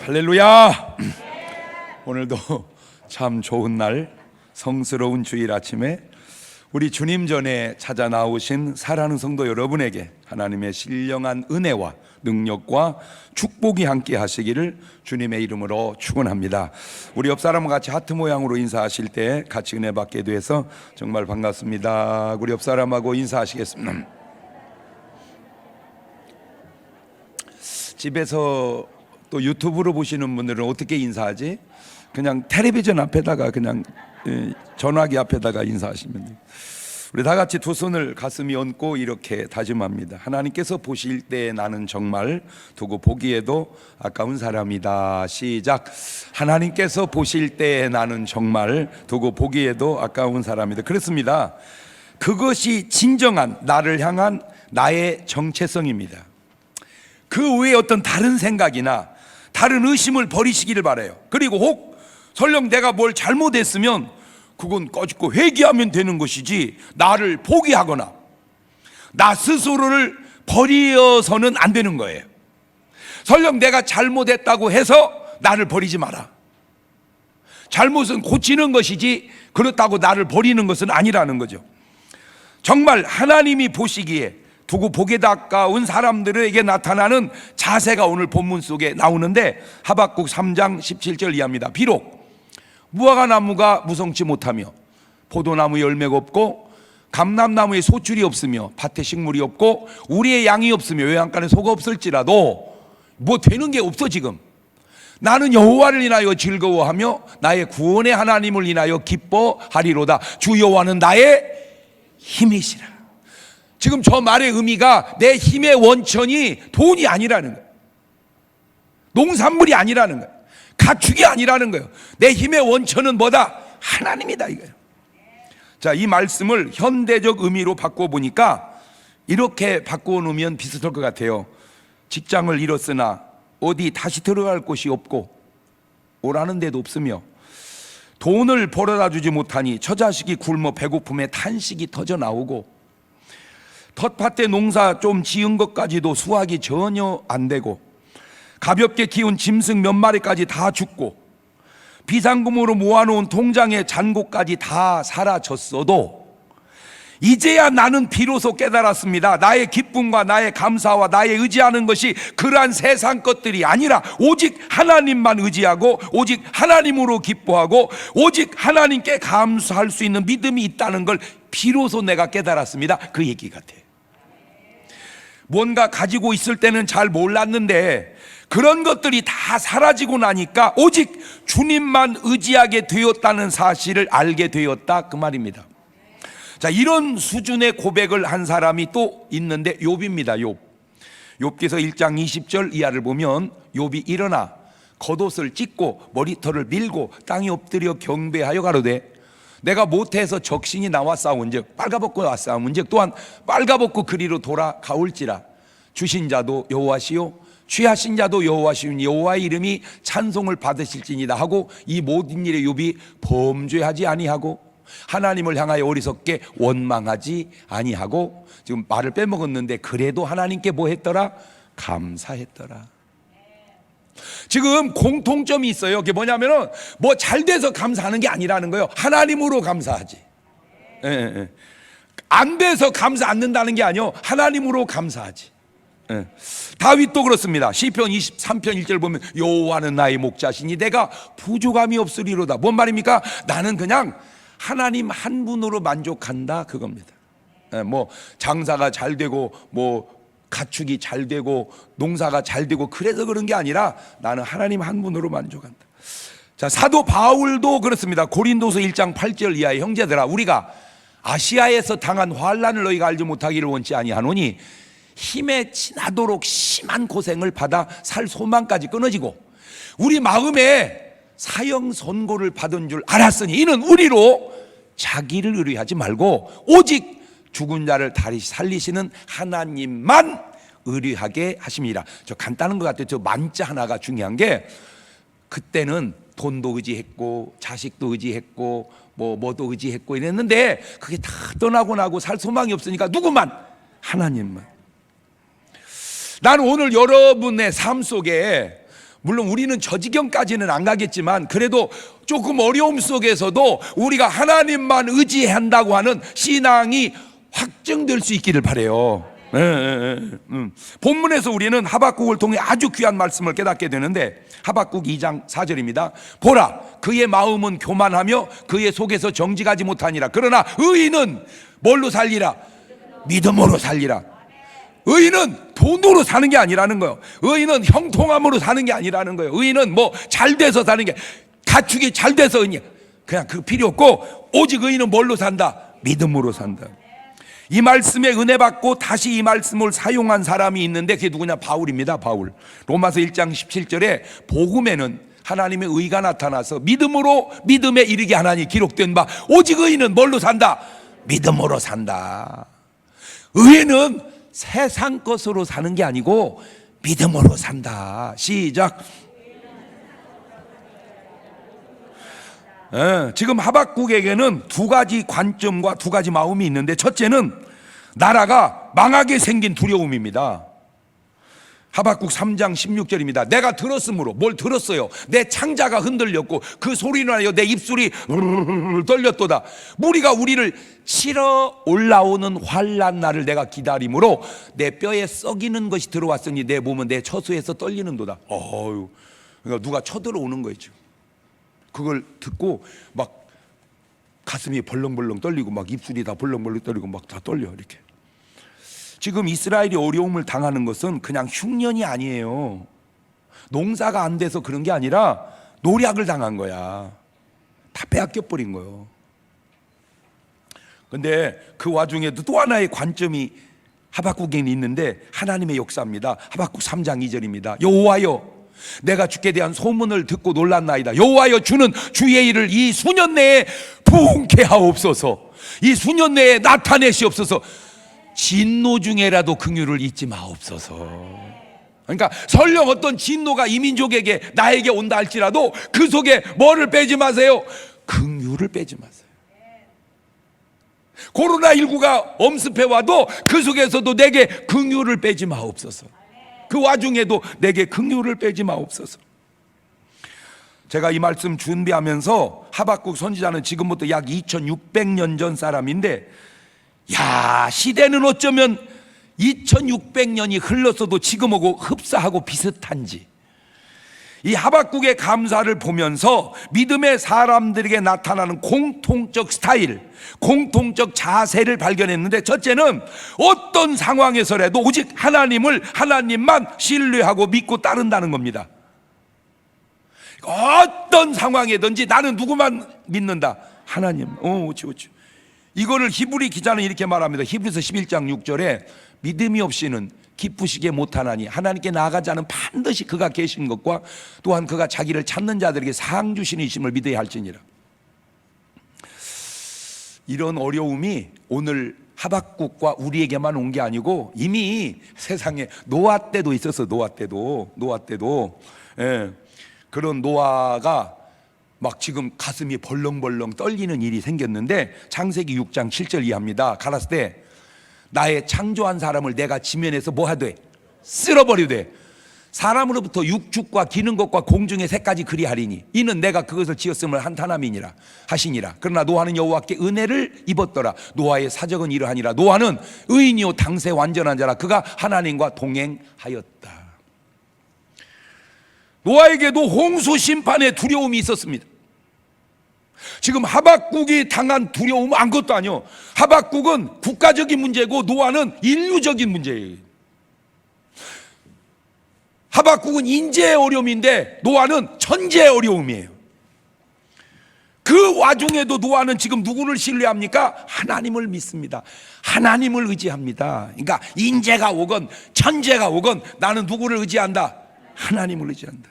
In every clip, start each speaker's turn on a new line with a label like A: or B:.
A: 할렐루야. 오늘도 참 좋은 날, 성스러운 주일 아침에 우리 주님 전에 찾아 나오신 사랑하는 성도 여러분에게 하나님의 신령한 은혜와 능력과 축복이 함께 하시기를 주님의 이름으로 축원합니다. 우리 옆 사람과 같이 하트 모양으로 인사하실 때 같이 은혜 받게 돼서 정말 반갑습니다. 우리 옆 사람하고 인사하시겠습니다. 집에서 또 유튜브로 보시는 분들은 어떻게 인사하지? 그냥 텔레비전 앞에다가 그냥 전화기 앞에다가 인사하시면 돼요. 우리 다 같이 두 손을 가슴에 얹고 이렇게 다짐합니다. 하나님께서 보실 때 나는 정말 두고 보기에도 아까운 사람이다. 시작. 하나님께서 보실 때 나는 정말 두고 보기에도 아까운 사람이다. 그렇습니다. 그것이 진정한 나를 향한 나의 정체성입니다. 그 외에 어떤 다른 생각이나 다른 의심을 버리시기를 바라요. 그리고 혹 설령 내가 뭘 잘못했으면 그건 꺼지고 회개하면 되는 것이지, 나를 포기하거나 나 스스로를 버려서는 안 되는 거예요. 설령 내가 잘못했다고 해서 나를 버리지 마라. 잘못은 고치는 것이지 그렇다고 나를 버리는 것은 아니라는 거죠. 정말 하나님이 보시기에 두고 보기에 아까운 사람들에게 나타나는 자세가 오늘 본문 속에 나오는데, 하박국 3장 17절 이하입니다. 비록 무화과나무가 무성치 못하며 포도나무 열매가 없고 감람나무에 소출이 없으며 밭에 식물이 없고 우리의 양이 없으며 외양간에 소가 없을지라도 뭐 되는 게 없어. 지금 나는 여호와를 인하여 즐거워하며 나의 구원의 하나님을 인하여 기뻐하리로다. 주 여호와는 나의 힘이시라. 지금 저 말의 의미가 내 힘의 원천이 돈이 아니라는 거예요. 농산물이 아니라는 거예요. 가축이 아니라는 거예요. 내 힘의 원천은 뭐다? 하나님이다 이거예요. 자, 이 말씀을 현대적 의미로 바꿔보니까 이렇게 바꿔놓으면 비슷할 것 같아요. 직장을 잃었으나 어디 다시 들어갈 곳이 없고 오라는 데도 없으며 돈을 벌어다 주지 못하니 처자식이 굶어 배고픔에 탄식이 터져 나오고 텃밭에 농사 좀 지은 것까지도 수확이 전혀 안 되고 가볍게 키운 짐승 몇 마리까지 다 죽고 비상금으로 모아놓은 통장의 잔고까지 다 사라졌어도 이제야 나는 비로소 깨달았습니다. 나의 기쁨과 나의 감사와 나의 의지하는 것이 그러한 세상 것들이 아니라 오직 하나님만 의지하고 오직 하나님으로 기뻐하고 오직 하나님께 감사할 수 있는 믿음이 있다는 걸 비로소 내가 깨달았습니다. 그 얘기 같아요. 뭔가 가지고 있을 때는 잘 몰랐는데 그런 것들이 다 사라지고 나니까 오직 주님만 의지하게 되었다는 사실을 알게 되었다, 그 말입니다. 자, 이런 수준의 고백을 한 사람이 또 있는데 욥입니다. 욥기서 1장 20절 이하를 보면 욥이 일어나 겉옷을 찢고 머리털을 밀고 땅에 엎드려 경배하여 가로되 내가 못해서 적신이 나와 싸운즉 빨가벗고 나와 싸운즉 또한 빨가벗고 그리로 돌아가올지라. 주신 자도 여호와시요 취하신 자도 여호와시니 여호와의 이름이 찬송을 받으실지니이다 하고 이 모든 일에 욥이 범죄하지 아니하고 하나님을 향하여 어리석게 원망하지 아니하고, 지금 말을 빼먹었는데 그래도 하나님께 뭐 했더라? 감사했더라. 지금 공통점이 있어요. 그게 뭐냐면은 뭐 잘 돼서 감사하는 게 아니라는 거예요. 하나님으로 감사하지. 안 돼서 감사 안 는다는 게 아니요, 하나님으로 감사하지. 다윗도 그렇습니다. 시편 23편 1절 보면 여호와는 나의 목자시니 내가 부족함이 없으리로다. 뭔 말입니까? 나는 그냥 하나님 한 분으로 만족한다, 그겁니다. 뭐 장사가 잘 되고 뭐 가축이 잘 되고 농사가 잘 되고 그래서 그런 게 아니라 나는 하나님 한 분으로 만족한다. 자, 사도 바울도 그렇습니다. 고린도서 1장 8절 이하의 형제들아, 우리가 아시아에서 당한 환난을 너희가 알지 못하기를 원치 아니하노니 힘에 지나도록 심한 고생을 받아 살 소망까지 끊어지고 우리 마음에 사형 선고를 받은 줄 알았으니 이는 우리로 자기를 의뢰하지 말고 오직 죽은 자를 다시 살리시는 하나님만 의뢰하게 하심이라. 저 간단한 것 같아요. 저 만자 하나가 중요한 게, 그때는 돈도 의지했고 자식도 의지했고 뭐도 의지했고 이랬는데 그게 다 떠나고 나고 살 소망이 없으니까 누구만? 하나님만. 나는 오늘 여러분의 삶 속에 물론 우리는 저 지경까지는 안 가겠지만 그래도 조금 어려움 속에서도 우리가 하나님만 의지한다고 하는 신앙이 확증될 수 있기를 바라요. 본문에서 우리는 하박국을 통해 아주 귀한 말씀을 깨닫게 되는데, 하박국 2장 4절입니다. 보라, 그의 마음은 교만하며 그의 속에서 정직하지 못하니라. 그러나 의인은 뭘로 살리라? 믿음으로 살리라. 의인은 돈으로 사는 게 아니라는 거예요. 의인은 형통함으로 사는 게 아니라는 거예요. 의인은 뭐 잘 돼서 사는 게, 가축이 잘 돼서 의인이야. 그냥 그 필요 없고, 오직 의인은 뭘로 산다? 믿음으로 산다. 이 말씀에 은혜 받고 다시 이 말씀을 사용한 사람이 있는데 그게 누구냐? 바울입니다. 바울. 로마서 1장 17절에 복음에는 하나님의 의가 나타나서 믿음으로 믿음에 이르게 하나니 기록된 바 오직 의인은 뭘로 산다? 믿음으로 산다. 의인은 세상 것으로 사는 게 아니고 믿음으로 산다. 시작. 지금 하박국에게는 두 가지 관점과 두 가지 마음이 있는데, 첫째는 나라가 망하게 생긴 두려움입니다. 하박국 3장 16절입니다. 내가 들었으므로, 뭘 들었어요? 내 창자가 흔들렸고 그 소리로 하여 내 입술이 떨렸도다. 무리가 우리를 치러 올라오는 환난 날을 내가 기다림으로 내 뼈에 썩이는 것이 들어왔으니 내 몸은 내 처소에서 떨리는도다. 그러니까 누가 쳐들어오는 거죠. 그걸 듣고 막 가슴이 벌렁벌렁 떨리고 막 입술이 다 벌렁벌렁 떨리고 막 다 떨려. 이렇게. 지금 이스라엘이 어려움을 당하는 것은 그냥 흉년이 아니에요. 농사가 안 돼서 그런 게 아니라 노략을 당한 거야. 다 빼앗겨 버린 거예요. 근데 그 와중에도 또 하나의 관점이 하박국에는 있는데, 하나님의 역사입니다. 하박국 3장 2절입니다. 여호와여, 내가 주께 대한 소문을 듣고 놀랐나이다. 여호와여, 주는 주의 일을 이 수년 내에 부흥케 하옵소서. 이 수년 내에 나타내시옵소서. 진노 중에라도 긍휼을 잊지 마옵소서. 그러니까 설령 어떤 진노가 이 민족에게, 나에게 온다 할지라도 그 속에 뭐를 빼지 마세요? 긍휼을 빼지 마세요. 코로나19가 엄습해 와도 그 속에서도 내게 긍휼을 빼지 마옵소서. 그 와중에도 내게 긍휼을 빼지 마옵소서. 제가 이 말씀 준비하면서 하박국 선지자는 지금부터 약 2600년 전 사람인데, 야, 시대는 어쩌면 2600년이 흘렀어도 지금하고 흡사하고 비슷한지, 이 하박국의 감사를 보면서 믿음의 사람들에게 나타나는 공통적 스타일, 공통적 자세를 발견했는데, 첫째는 어떤 상황에서라도 오직 하나님만 신뢰하고 믿고 따른다는 겁니다. 어떤 상황이든지 나는 누구만 믿는다? 하나님. 그렇지. 이거를 히브리 기자는 이렇게 말합니다. 히브리서 11장 6절에 믿음이 없이는 기쁘시게 못하나니 하나님께 나아가지 않으면 반드시 그가 계신 것과 또한 그가 자기를 찾는 자들에게 상 주시는 이심을 믿어야 할지니라. 이런 어려움이 오늘 하박국과 우리에게만 온 게 아니고 이미 세상에 노아 때도 있었어. 노아 때도 그런 노아가 막 지금 가슴이 벌렁벌렁 떨리는 일이 생겼는데, 창세기 6장 7절 이하입니다. 가라사대 나의 창조한 사람을 내가 지면에서 뭐 하되? 쓸어버리되 사람으로부터 육축과 기는 것과 공중의 새까지 그리하리니 이는 내가 그것을 지었음을 한탄함이니라 하시니라. 그러나 노아는 여호와께 은혜를 입었더라. 노아의 사적은 이러하니라. 노아는 의인이요 당세 완전한 자라. 그가 하나님과 동행하였다. 노아에게도 홍수 심판의 두려움이 있었습니다. 지금 하박국이 당한 두려움은 아무것도 아니요. 하박국은 국가적인 문제고 노아는 인류적인 문제예요. 하박국은 인재의 어려움인데 노아는 천재의 어려움이에요. 그 와중에도 노아는 지금 누구를 신뢰합니까? 하나님을 믿습니다. 하나님을 의지합니다. 그러니까 인재가 오건 천재가 오건 나는 누구를 의지한다? 하나님을 의지한다.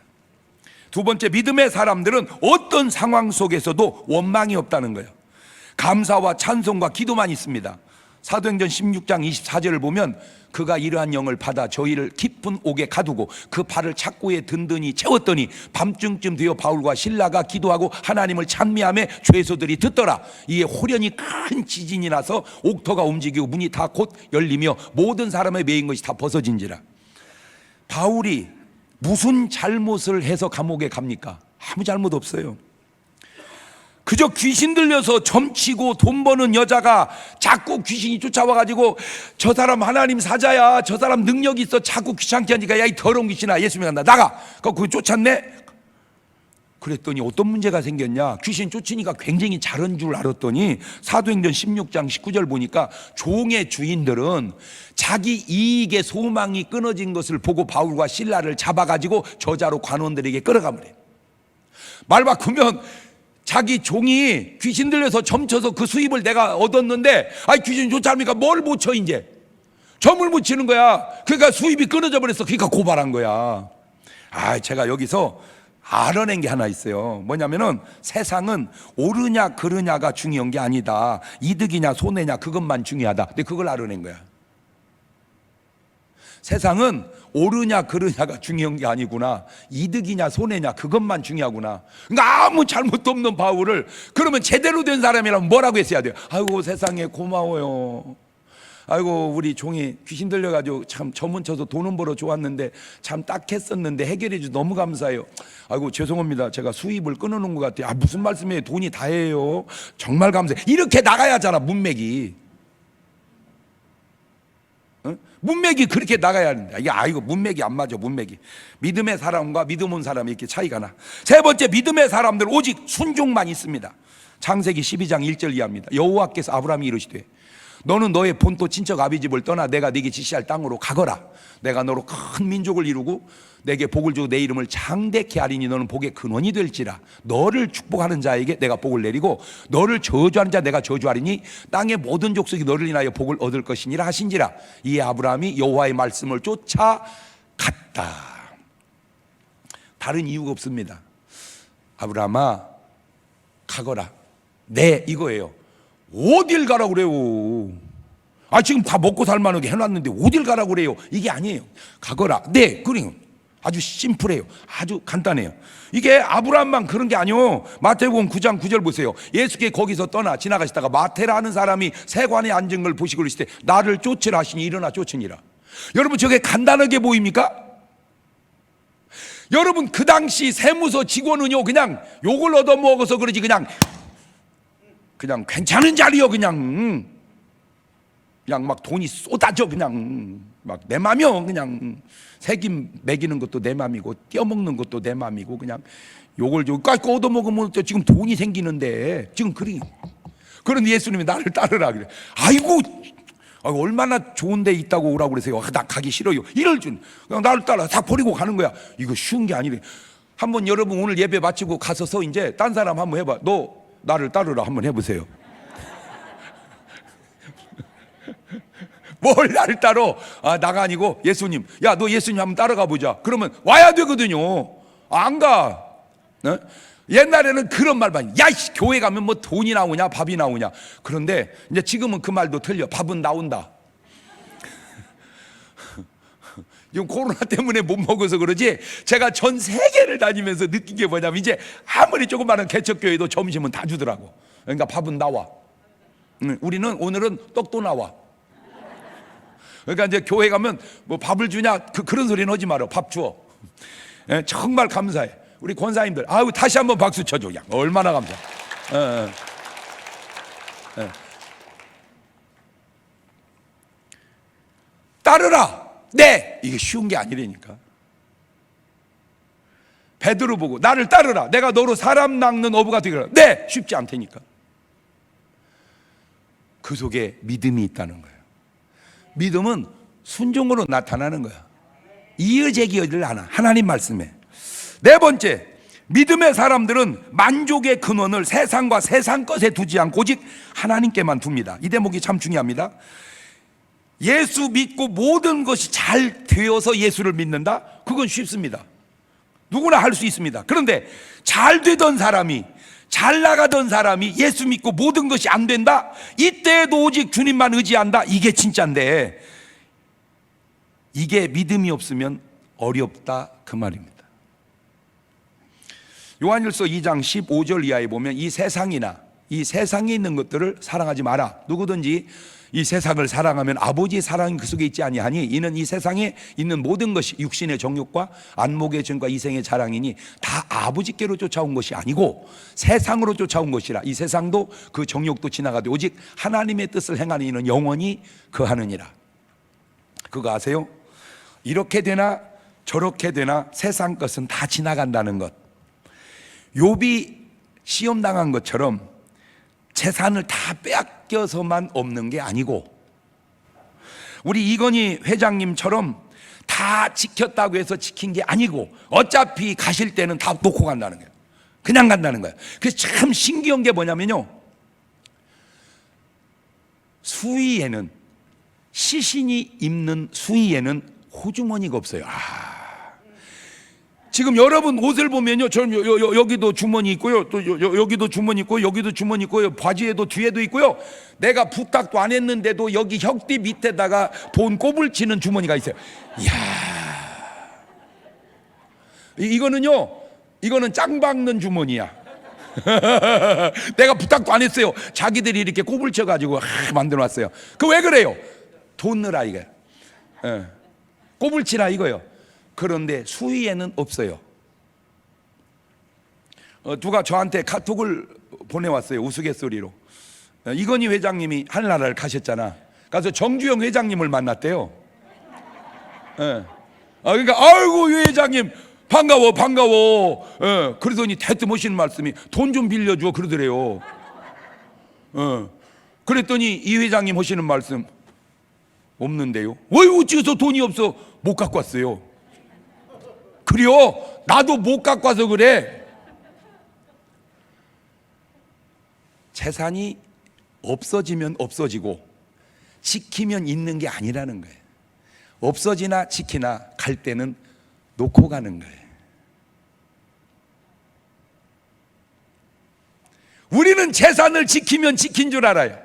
A: 두 번째, 믿음의 사람들은 어떤 상황 속에서도 원망이 없다는 거예요. 감사와 찬송과 기도만 있습니다. 사도행전 16장 24절을 보면 그가 이러한 영을 받아 저희를 깊은 옥에 가두고 그 발을 착고에 든든히 채웠더니 밤중쯤 되어 바울과 실라가 기도하고 하나님을 찬미하며 죄소들이 듣더라. 이에 호련히 큰 지진이 나서 옥터가 움직이고 문이 다 곧 열리며 모든 사람의 매인 것이 다 벗어진지라. 바울이 무슨 잘못을 해서 감옥에 갑니까? 아무 잘못 없어요. 그저 귀신 들려서 점치고 돈 버는 여자가 자꾸 귀신이 쫓아와가지고 저 사람 하나님 사자야, 저 사람 능력이 있어, 자꾸 귀찮게 하니까 야 이 더러운 귀신아, 예수님 간다, 나가. 그거 쫓았네. 그랬더니 어떤 문제가 생겼냐, 귀신 쫓으니까 굉장히 잘한 줄 알았더니 사도행전 16장 19절 보니까 종의 주인들은 자기 이익의 소망이 끊어진 것을 보고 바울과 실라를 잡아가지고 저자로 관원들에게 끌어가버려요. 말 바꾸면 자기 종이 귀신 들려서 점쳐서 그 수입을 내가 얻었는데, 아이 귀신 쫓아옵니까? 뭘 못 쳐 이제? 점을 못 치는 거야. 그러니까 수입이 끊어져 버렸어. 그러니까 고발한 거야. 제가 여기서 알아낸 게 하나 있어요. 뭐냐면은 세상은 옳으냐 그르냐가 중요한 게 아니다. 이득이냐 손해냐 그것만 중요하다. 근데 그걸 알아낸 거야. 세상은 옳으냐 그르냐가 중요한 게 아니구나. 이득이냐 손해냐 그것만 중요하구나. 그러니까 아무 잘못도 없는 바울을 그러면 제대로 된 사람이라면 뭐라고 했어야 돼요? 아이고 세상에 고마워요. 아이고 우리 종이 귀신 들려가지고 참 저문 쳐서 돈은 벌어 좋았는데 참 딱했었는데 해결해 주 너무 감사해요. 아이고 죄송합니다. 제가 수입을 끊어놓은 것 같아요. 무슨 말씀이에요? 돈이 다예요. 정말 감사해요. 이렇게 나가야 하잖아. 문맥이. 문맥이 그렇게 나가야 하는데 이거 문맥이 안 맞아. 문맥이 믿음의 사람과 믿음 온 사람이 이렇게 차이가 나. 세 번째, 믿음의 사람들 오직 순종만 있습니다. 창세기 12장 1절 이하입니다. 여호와께서 아브라함이 이르시되 너는 너의 본토 친척 아비집을 떠나 내가 네게 지시할 땅으로 가거라. 내가 너로 큰 민족을 이루고 내게 복을 주고 내 이름을 장대케 하리니 너는 복의 근원이 될지라. 너를 축복하는 자에게 내가 복을 내리고 너를 저주하는 자 내가 저주하리니 땅의 모든 족속이 너를 인하여 복을 얻을 것이니라 하신지라. 이에 아브라함이 여호와의 말씀을 쫓아갔다. 다른 이유가 없습니다. 아브라함아 가거라. 네, 이거예요. 어딜 가라고 그래요? 지금 다 먹고 살만하게 해놨는데 어딜 가라고 그래요? 이게 아니에요. 가거라. 네, 그래요. 아주 심플해요. 아주 간단해요. 이게 아브라함만 그런 게 아니요. 마태복음 9장 9절 보세요. 예수께 거기서 떠나 지나가시다가 마태라는 사람이 세관에 앉은 걸 보시고 그러시되 나를 쫓으라 하시니 일어나 쫓으니라. 여러분 저게 간단하게 보입니까? 여러분 그 당시 세무서 직원은요 그냥 욕을 얻어먹어서 그러지 그냥 괜찮은 자리요. 그냥 막 돈이 쏟아져. 그냥 막 내 맘이요. 그냥 새김 먹이는 것도 내 맘이고 떼어먹는 것도 내 맘이고 그냥 욕을 좀 깎고 얻어먹으면 지금 돈이 생기는데 지금 그런 예수님이 나를 따르라 그래. 아이고 얼마나 좋은 데 있다고 오라고 그러세요. 나 가기 싫어요. 이럴 줄 그냥 나를 따라 다 버리고 가는 거야. 이거 쉬운 게 아니래. 한번 여러분 오늘 예배 마치고 가서서 이제 딴 사람 한번 해봐. 너 나를 따르라 한번 해보세요. 뭘 나를 따러? 나가 아니고 예수님. 야, 너 예수님 한번 따라가 보자. 그러면 와야 되거든요. 안 가. 네? 옛날에는 그런 말만. 야, 교회 가면 뭐 돈이 나오냐, 밥이 나오냐. 그런데 이제 지금은 그 말도 틀려. 밥은 나온다. 지금 코로나 때문에 못 먹어서 그러지 제가 전 세계를 다니면서 느낀 게 뭐냐면 이제 아무리 조그마한 개척교회도 점심은 다 주더라고. 그러니까 밥은 나와. 우리는 오늘은 떡도 나와. 그러니까 이제 교회 가면 뭐 밥을 주냐 그런 소리는 하지 마라. 밥 주어. 정말 감사해. 우리 권사님들 다시 한번 박수 쳐줘. 야, 얼마나 감사해. 따르라. 네, 이게 쉬운 게 아니라니까. 베드로 보고 나를 따르라. 내가 너로 사람 낚는 어부가 되리라. 네, 쉽지 않다니까. 그 속에 믿음이 있다는 거예요. 믿음은 순종으로 나타나는 거야. 이의제기를 하나 하나님 말씀에. 네 번째, 믿음의 사람들은 만족의 근원을 세상과 세상 것에 두지 않고 오직 하나님께만 둡니다. 이 대목이 참 중요합니다. 예수 믿고 모든 것이 잘 되어서 예수를 믿는다? 그건 쉽습니다. 누구나 할 수 있습니다. 그런데 잘 되던 사람이, 잘 나가던 사람이 예수 믿고 모든 것이 안 된다? 이때에도 오직 주님만 의지한다? 이게 진짜인데 이게 믿음이 없으면 어렵다 그 말입니다. 요한일서 2장 15절 이하에 보면 이 세상이나 이 세상에 있는 것들을 사랑하지 마라. 누구든지 이 세상을 사랑하면 아버지의 사랑이 그 속에 있지 아니하니 이는 이 세상에 있는 모든 것이 육신의 정욕과 안목의 증과 이생의 자랑이니 다 아버지께로 쫓아온 것이 아니고 세상으로 쫓아온 것이라. 이 세상도 그 정욕도 지나가되 오직 하나님의 뜻을 행하는 이는 영원히 거하느니라. 그거 아세요? 이렇게 되나 저렇게 되나 세상 것은 다 지나간다는 것. 욥이 시험 당한 것처럼 재산을 다 빼앗겨서만 없는 게 아니고, 우리 이건희 회장님처럼 다 지켰다고 해서 지킨 게 아니고 어차피 가실 때는 다 놓고 간다는 거예요. 그냥 간다는 거예요. 그래서 참 신기한 게 뭐냐면요, 수의에는, 시신이 입는 수의에는 호주머니가 없어요. 지금 여러분 옷을 보면요, 저는 여기도 주머니 있고요, 또 여기도 주머니 있고, 여기도 주머니 있고요, 바지에도 뒤에도 있고요. 내가 부탁도 안 했는데도 여기 혁띠 밑에다가 돈 꼽을 치는 주머니가 있어요. 이야, 이거는 짱 박는 주머니야. 내가 부탁도 안 했어요. 자기들이 이렇게 꼽을 쳐가지고 만들어 놨어요. 그 왜 그래요? 돈 넣으라 이거예요. 꼽을 치라 이거요. 그런데 수위에는 없어요. 누가 저한테 카톡을 보내왔어요. 우스갯소리로. 이건희 회장님이 하늘나라를 가셨잖아. 가서 정주영 회장님을 만났대요. 그러니까 아이고 유 회장님 반가워. 그러더니 대뜸 하시는 말씀이 돈 좀 빌려줘 그러더래요. 그랬더니 이 회장님 하시는 말씀, 없는데요. 왜 어째서 돈이 없어? 못 갖고 왔어요. 그래요? 나도 못 갖고 와서 그래. 재산이 없어지면 없어지고 지키면 있는 게 아니라는 거예요. 없어지나 지키나 갈 때는 놓고 가는 거예요. 우리는 재산을 지키면 지킨 줄 알아요.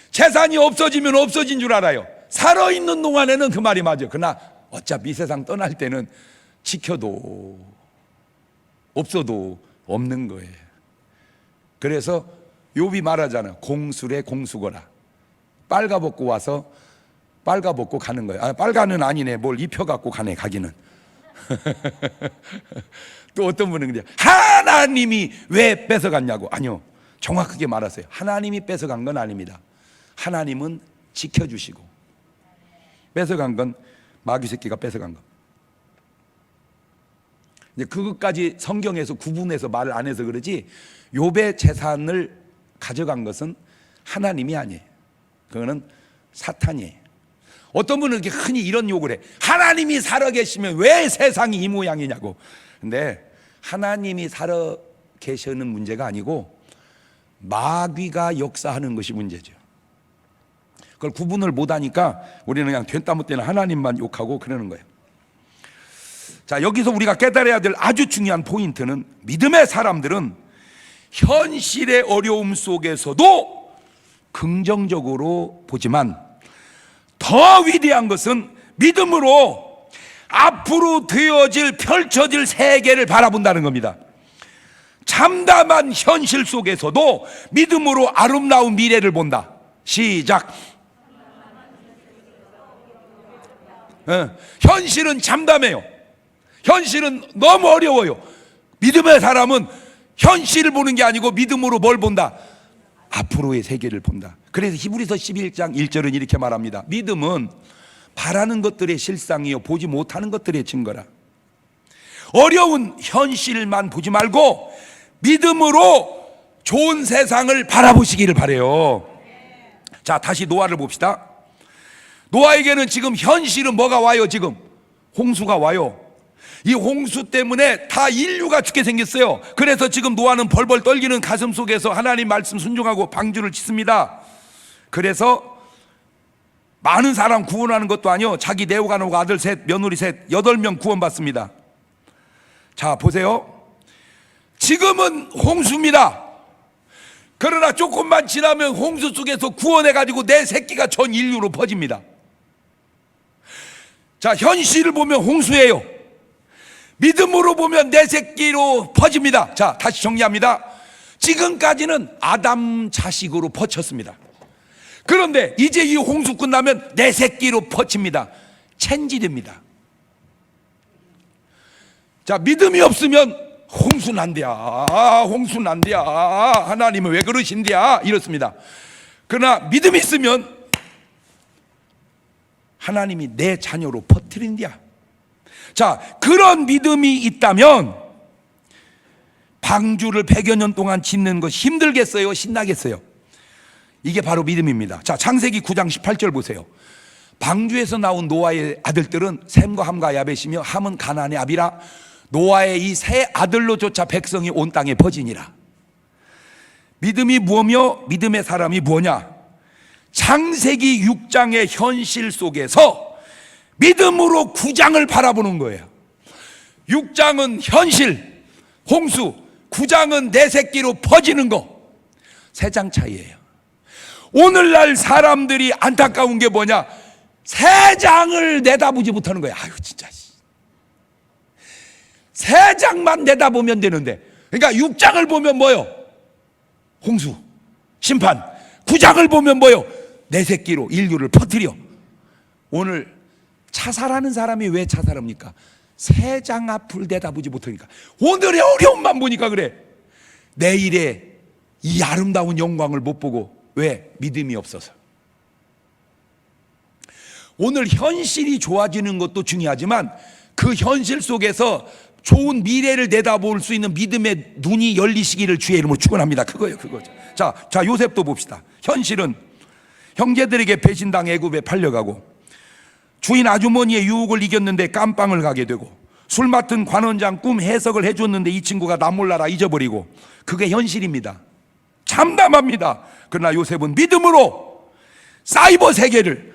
A: 재산이 없어지면 없어진 줄 알아요. 살아있는 동안에는 그 말이 맞아요. 그러나 어차피 이 세상 떠날 때는 지켜도 없어도 없는 거예요. 그래서 욥이 말하잖아. 공술에 공수거라. 빨가벗고 와서 빨가벗고 가는 거예요. 빨가는 아니네. 뭘 입혀갖고 가네 가기는. 또 어떤 분은 그냥 하나님이 왜 뺏어갔냐고. 아니요, 정확하게 말하세요. 하나님이 뺏어간 건 아닙니다. 하나님은 지켜주시고, 뺏어간 건 마귀 새끼가 뺏어간 거. 그것까지 성경에서 구분해서 말을 안 해서 그러지, 욥의 재산을 가져간 것은 하나님이 아니에요. 그거는 사탄이에요. 어떤 분은 이렇게 흔히 이런 욕을 해. 하나님이 살아계시면 왜 세상이 이 모양이냐고. 근데 하나님이 살아계시는 문제가 아니고 마귀가 역사하는 것이 문제죠. 그걸 구분을 못하니까 우리는 그냥 된다 못되는 하나님만 욕하고 그러는 거예요. 자, 여기서 우리가 깨달아야 될 아주 중요한 포인트는, 믿음의 사람들은 현실의 어려움 속에서도 긍정적으로 보지만 더 위대한 것은 믿음으로 앞으로 되어질, 펼쳐질 세계를 바라본다는 겁니다. 참담한 현실 속에서도 믿음으로 아름다운 미래를 본다. 시작. 현실은 참담해요. 현실은 너무 어려워요. 믿음의 사람은 현실을 보는 게 아니고 믿음으로 뭘 본다? 앞으로의 세계를 본다. 그래서 히브리서 11장 1절은 이렇게 말합니다. 믿음은 바라는 것들의 실상이요 보지 못하는 것들의 증거라. 어려운 현실만 보지 말고 믿음으로 좋은 세상을 바라보시기를 바라요. 자, 다시 노아를 봅시다. 노아에게는 지금 현실은 뭐가 와요? 지금 홍수가 와요. 이 홍수 때문에 다 인류가 죽게 생겼어요. 그래서 지금 노아는 벌벌 떨리는 가슴 속에서 하나님 말씀 순종하고 방주를 짓습니다. 그래서 많은 사람 구원하는 것도 아니요, 자기 네오가노가 아들 셋, 며느리 셋, 8명 구원받습니다. 자, 보세요. 지금은 홍수입니다. 그러나 조금만 지나면 홍수 속에서 구원해가지고 내 새끼가 전 인류로 퍼집니다. 자, 현실을 보면 홍수예요. 믿음으로 보면 내 새끼로 퍼집니다. 자, 다시 정리합니다. 지금까지는 아담 자식으로 퍼쳤습니다. 그런데 이제 이 홍수 끝나면 내 새끼로 퍼칩니다. 체인지됩니다. 자, 믿음이 없으면 홍수 난대야, 홍수 난대야, 하나님은 왜 그러신대야, 이렇습니다. 그러나 믿음이 있으면 하나님이 내 자녀로 퍼뜨린대야. 자, 그런 믿음이 있다면 방주를 100여 년 동안 짓는 것 힘들겠어요, 신나겠어요? 이게 바로 믿음입니다. 자, 창세기 9장 18절 보세요. 방주에서 나온 노아의 아들들은 셈과 함과 야벳이며 함은 가나안의 아비라. 노아의 이 세 아들로조차 백성이 온 땅에 퍼지니라. 믿음이 무엇이며 믿음의 사람이 무엇냐? 창세기 6장의 현실 속에서 믿음으로 9장을 바라보는 거예요. 6장은 현실, 홍수, 9장은 내 새끼로 퍼지는 거. 3장 차이예요. 오늘날 사람들이 안타까운 게 뭐냐? 3장을 내다보지 못하는 거야. 아유 진짜 3장만 내다보면 되는데, 그러니까 6장을 보면 뭐요? 홍수, 심판. 9장을 보면 뭐요? 내 새끼로 인류를 퍼뜨려. 오늘 자살하는 사람이 왜 자살합니까? 3장 앞을 내다보지 못하니까. 오늘의 어려움만 보니까 그래. 내일의 이 아름다운 영광을 못 보고. 왜? 믿음이 없어서. 오늘 현실이 좋아지는 것도 중요하지만 그 현실 속에서 좋은 미래를 내다볼 수 있는 믿음의 눈이 열리시기를 주의 이름으로 축원합니다. 그거예요, 그거죠. 자, 요셉도 봅시다. 현실은 형제들에게 배신당 애굽에 팔려가고, 주인 아주머니의 유혹을 이겼는데 깜빵을 가게 되고, 술 맡은 관원장 꿈 해석을 해줬는데 이 친구가 나 몰라라 잊어버리고, 그게 현실입니다. 참담합니다. 그러나 요셉은 믿음으로 사이버 세계를,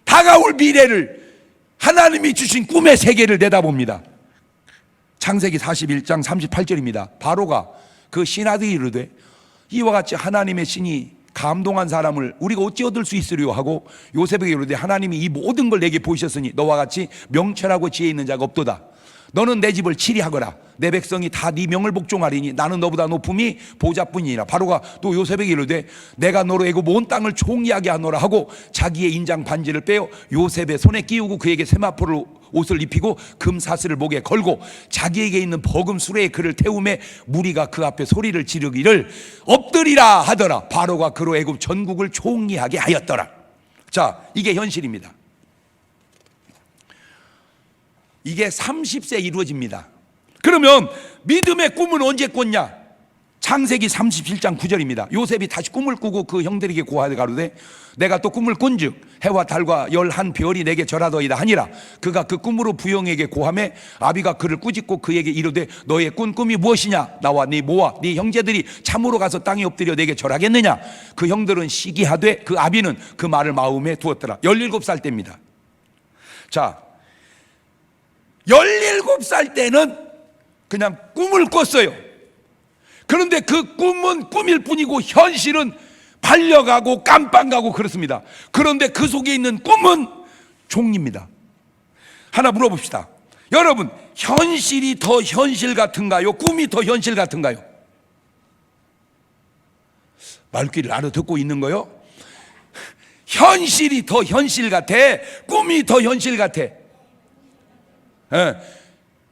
A: 다가올 미래를, 하나님이 주신 꿈의 세계를 내다봅니다. 창세기 41장 38절입니다. 바로가 그 신하들이 이르되 이와 같이 하나님의 신이 감동한 사람을 우리가 어찌 얻을 수 있으리요 하고 요셉에게 이르되 하나님이 이 모든 걸 내게 보이셨으니 너와 같이 명철하고 지혜 있는 자가 없도다. 너는 내 집을 치리하거라. 내 백성이 다 네 명을 복종하리니 나는 너보다 높음이 보좌뿐이니라. 바로가 또 요셉에게 이르되 내가 너로 애굽 온 땅을 총리하게 하노라 하고 자기의 인장 반지를 빼어 요셉의 손에 끼우고 그에게 세마포를 옷을 입히고 금사슬을 목에 걸고 자기에게 있는 버금 수레에 그를 태우매 무리가 그 앞에 소리를 지르기를 엎드리라 하더라. 바로가 그로 애굽 전국을 총리하게 하였더라. 자, 이게 현실입니다. 이게 30세 이루어집니다. 그러면 믿음의 꿈은 언제 꿨냐? 창세기 37장 9절입니다. 요셉이 다시 꿈을 꾸고 그 형들에게 고하되 가로되 내가 또 꿈을 꾼즉 해와 달과 11별이 내게 절하더이다 하니라. 그가 그 꿈으로 부영에게 고하매 아비가 그를 꾸짖고 그에게 이르되 너의 꾼 꿈이 무엇이냐? 나와 네 모와 네 형제들이 참으로 가서 땅에 엎드려 내게 절하겠느냐? 그 형들은 시기하되 그 아비는 그 말을 마음에 두었더라. 17살 때입니다. 자, 17살 때는 그냥 꿈을 꿨어요. 그런데 그 꿈은 꿈일 뿐이고 현실은 발려가고 깜빵가고 그렇습니다. 그런데 그 속에 있는 꿈은 종입니다. 하나 물어봅시다. 여러분, 현실이 더 현실 같은가요? 꿈이 더 현실 같은가요? 말귀를 알아듣고 있는 거요? 현실이 더 현실 같아? 꿈이 더 현실 같아?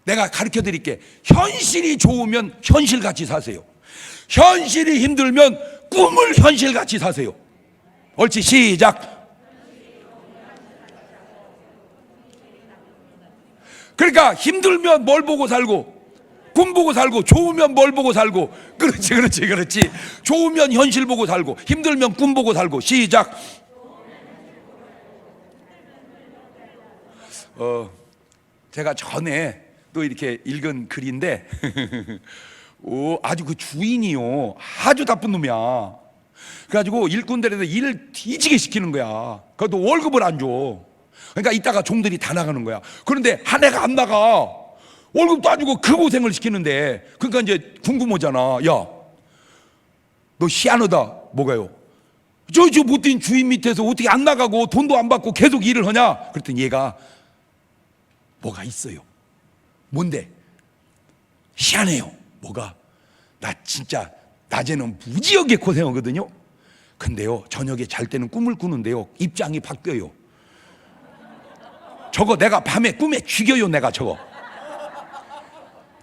A: 내가 가르쳐 드릴게. 현실이 좋으면 현실같이 사세요. 현실이 힘들면 꿈을 현실같이 사세요. 옳지, 시작. 그러니까 힘들면 뭘 보고 살고, 꿈 보고 살고, 좋으면 뭘 보고 살고. 그렇지. 좋으면 현실 보고 살고, 힘들면 꿈 보고 살고. 시작. 제가 전에 또 이렇게 읽은 글인데 아주 그 주인이요, 아주 나쁜 놈이야. 그래가지고 일꾼들에서 일을 뒤지게 시키는 거야. 그것도 월급을 안 줘. 그러니까 이따가 종들이 다 나가는 거야. 그런데 한 해가 안 나가. 월급도 안 주고 그 고생을 시키는데, 그러니까 이제 궁금하잖아. 야, 너 희한하다. 뭐가요? 저 못된 주인 밑에서 어떻게 안 나가고 돈도 안 받고 계속 일을 하냐? 그랬더니 얘가 뭐가 있어요. 뭔데? 희한해요. 뭐가? 나 진짜 낮에는 무지하게 고생하거든요. 근데요, 저녁에 잘 때는 꿈을 꾸는데요, 입장이 바뀌어요. 저거 내가 밤에 꿈에 죽여요. 내가 저거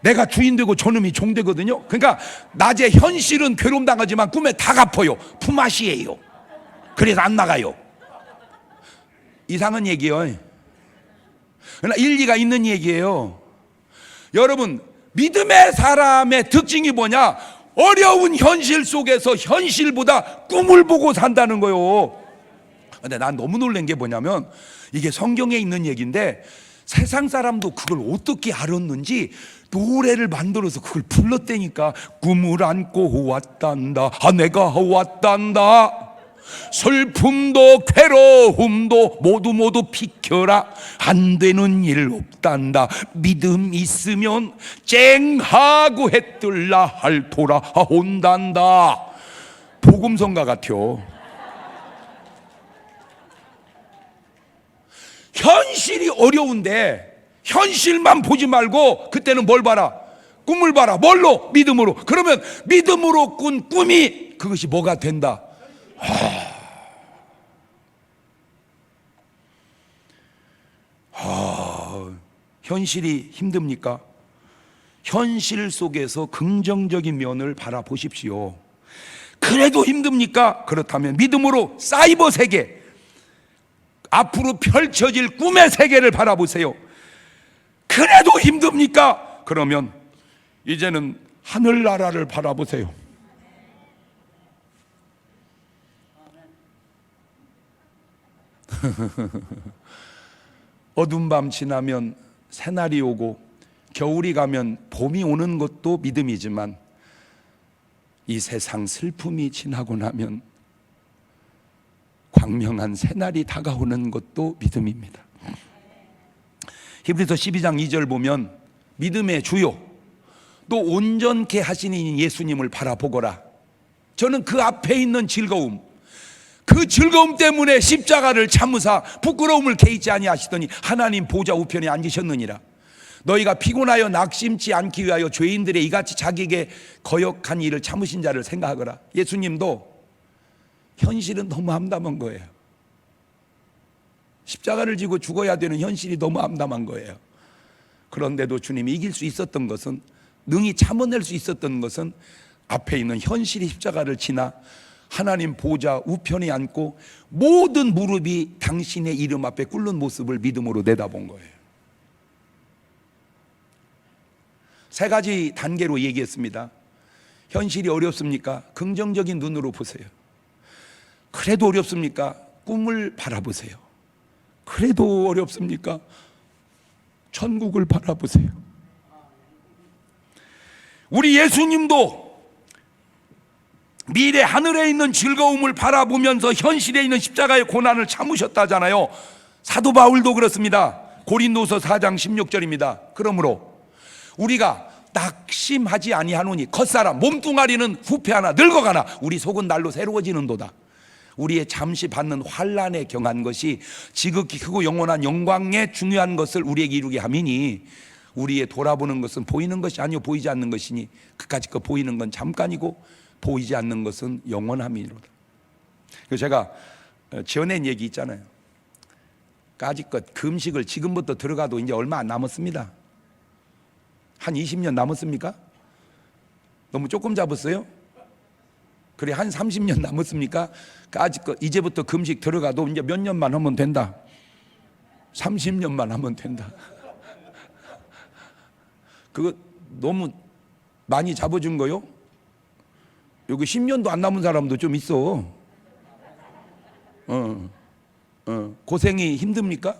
A: 내가 주인 되고 저놈이 종 되거든요. 그러니까 낮에 현실은 괴로움 당하지만 꿈에 다 갚아요. 품앗이에요. 그래서 안 나가요. 이상한 얘기예요. 그러나 일리가 있는 얘기예요. 여러분, 믿음의 사람의 특징이 뭐냐? 어려운 현실 속에서 현실보다 꿈을 보고 산다는 거예요. 근데 난 너무 놀란 게 뭐냐면, 이게 성경에 있는 얘기인데 세상 사람도 그걸 어떻게 알았는지 노래를 만들어서 그걸 불렀다니까. 꿈을 안고 왔단다, 내가 왔단다. 슬픔도 괴로움도 모두 비켜라. 안 되는 일 없단다. 믿음 있으면 쨍하고 해뜰라 할 돌아온단다. 복음성가 같아요. 현실이 어려운데 현실만 보지 말고 그때는 뭘 봐라? 꿈을 봐라. 뭘로? 믿음으로. 그러면 믿음으로 꾼 꿈이 그것이 뭐가 된다? 현실이 힘듭니까? 현실 속에서 긍정적인 면을 바라보십시오. 그래도 힘듭니까? 그렇다면 믿음으로 사이버 세계, 앞으로 펼쳐질 꿈의 세계를 바라보세요. 그래도 힘듭니까? 그러면 이제는 하늘나라를 바라보세요. 어두운 밤 지나면 새날이 오고 겨울이 가면 봄이 오는 것도 믿음이지만 이 세상 슬픔이 지나고 나면 광명한 새날이 다가오는 것도 믿음입니다. 히브리서 12장 2절 보면 믿음의 주요 또 온전케 하시는 예수님을 바라보거라. 저는 그 앞에 있는 즐거움, 그 즐거움 때문에 십자가를 참으사 부끄러움을 개의치 아니하시더니 하나님 보좌 우편에 앉으셨느니라. 너희가 피곤하여 낙심치 않기 위하여 죄인들의 이같이 자기에게 거역한 일을 참으신 자를 생각하거라. 예수님도 현실은 너무 암담한 거예요. 십자가를 지고 죽어야 되는 현실이 너무 암담한 거예요. 그런데도 주님이 이길 수 있었던 것은, 능히 참아낼 수 있었던 것은 앞에 있는 현실이 십자가를 지나 하나님 보좌 우편에 앉고 모든 무릎이 당신의 이름 앞에 꿇는 모습을 믿음으로 내다본 거예요. 세 가지 단계로 얘기했습니다. 현실이 어렵습니까? 긍정적인 눈으로 보세요. 그래도 어렵습니까? 꿈을 바라보세요. 그래도 어렵습니까? 천국을 바라보세요. 우리 예수님도 미래 하늘에 있는 즐거움을 바라보면서 현실에 있는 십자가의 고난을 참으셨다잖아요. 사도 바울도 그렇습니다. 고린도서 4장 16절입니다. 그러므로 우리가 낙심하지 아니하노니 겉사람 몸뚱아리는 후패하나 늙어가나 우리 속은 날로 새로워지는도다. 우리의 잠시 받는 환난에 경한 것이 지극히 크고 영원한 영광에 중요한 것을 우리에게 이루게 함이니 우리의 돌아보는 것은 보이는 것이 아니요 보이지 않는 것이니 그까짓 거 보이는 건 잠깐이고 보이지 않는 것은 영원함이로다. 그래서 제가 지어낸 얘기 있잖아요. 까짓것 금식을 지금부터 들어가도 이제 얼마 안 남았습니다. 한 20년 남았습니까? 너무 조금 잡았어요? 그래 한 30년 남았습니까? 까짓것 이제부터 금식 들어가도 이제 몇 년만 하면 된다. 30년만 하면 된다. 그거 너무 많이 잡아준 거요? 여기 10년도 안 남은 사람도 좀 있어. 고생이 힘듭니까?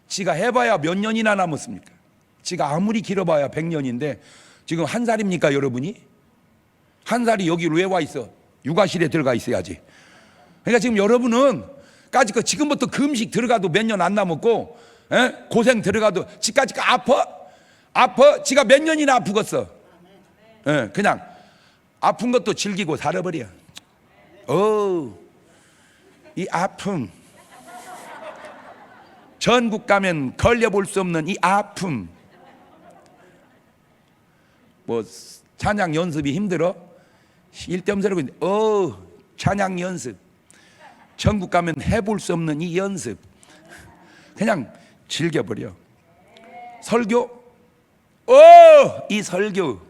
A: 지가 해봐야 몇 년이나 남았습니까? 지가 아무리 길어봐야 100년인데 지금 한 살입니까 여러분이? 한 살이 여기로 왜 와 있어? 육아실에 들어가 있어야지. 그러니까 지금 여러분은 까짓거 지금부터 금식 들어가도 몇 년 안 남았고 고생 들어가도 지까짓 거 아파 지가 몇 년이나 아프겠어. 그냥 아픈 것도 즐기고 살아버려. 이 아픔, 전국 가면 걸려볼 수 없는 이 아픔. 뭐 찬양 연습이 힘들어? 일점새로 찬양 연습, 천국 가면 해볼 수 없는 이 연습 그냥 즐겨버려. 설교, 이 설교,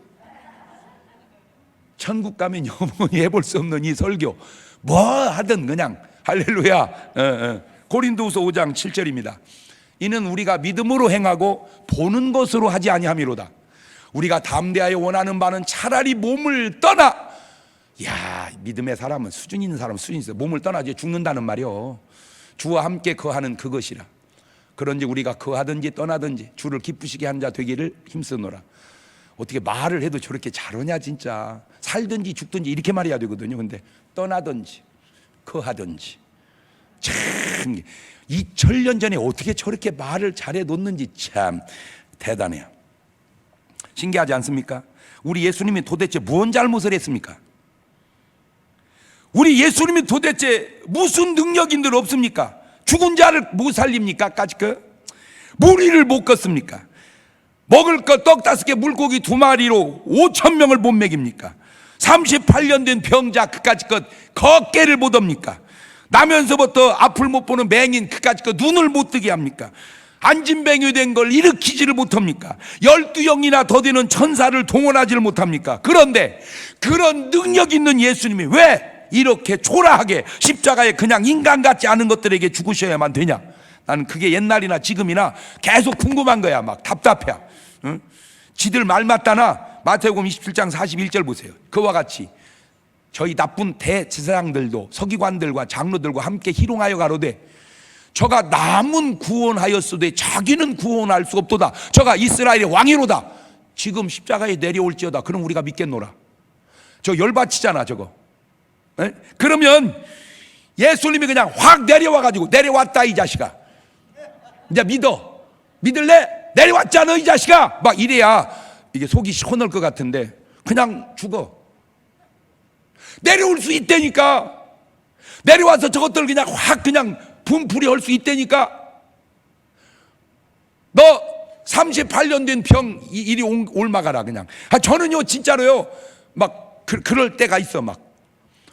A: 천국 가면 영원히 해볼 수 없는 이 설교, 뭐 하든 그냥 할렐루야. 고린도후서 5장 7절입니다. 이는 우리가 믿음으로 행하고 보는 것으로 하지 아니함이로다. 우리가 담대하여 원하는 바는 차라리 몸을 떠나, 야, 믿음의 사람은 수준 있는 사람은 수준 있어. 몸을 떠나지 죽는다는 말이요. 주와 함께 거하는 그것이라. 그런지 우리가 거하든지 떠나든지 주를 기쁘시게 하는 자 되기를 힘쓰노라. 어떻게 말을 해도 저렇게 잘하냐 진짜. 살든지 죽든지 이렇게 말해야 되거든요. 근데 떠나든지 거하든지, 참 2000년 전에 어떻게 저렇게 말을 잘해 놓는지 참 대단해요. 신기하지 않습니까? 우리 예수님이 도대체 뭔 잘못을 했습니까? 우리 예수님이 도대체 무슨 능력인들 없습니까? 죽은 자를 못 살립니까? 까짓거 무리를 못 걷습니까? 먹을 것 떡 5개 물고기 2마리로 5,000명을 못 먹입니까? 38년 된 병자 그까짓 것 걷게를 못 합니까? 나면서부터 앞을 못 보는 맹인 그까짓 것 눈을 못 뜨게 합니까? 안진뱅이 된 걸 일으키지를 못합니까? 12영이나 더 되는 천사를 동원하지를 못합니까? 그런데 그런 능력 있는 예수님이 왜 이렇게 초라하게 십자가에 그냥 인간 같지 않은 것들에게 죽으셔야만 되냐? 나는 그게 옛날이나 지금이나 계속 궁금한 거야. 막 답답해. 응? 지들 말 맞다나 마태복음 27장 41절 보세요. 그와 같이 저희 나쁜 대제사장들도 서기관들과 장로들과 함께 희롱하여 가로되 저가 남은 구원하였으되 자기는 구원할 수 없도다. 저가 이스라엘의 왕이로다. 지금 십자가에 내려올지어다. 그럼 우리가 믿겠노라. 저 열받치잖아 저거. 에? 그러면 예수님이 그냥 확 내려와가지고 내려왔다 이 자식아. 이제 믿을래? 내려왔잖아 이 자식아. 막 이래야 이게 속이 시원할 것 같은데 그냥 죽어. 내려올 수 있다니까. 내려와서 저것들 그냥 확 그냥 분풀이 할 수 있다니까. 너 38년 된 병 이리 옮아가라 그냥. 저는요 진짜로요 막 그럴 때가 있어. 막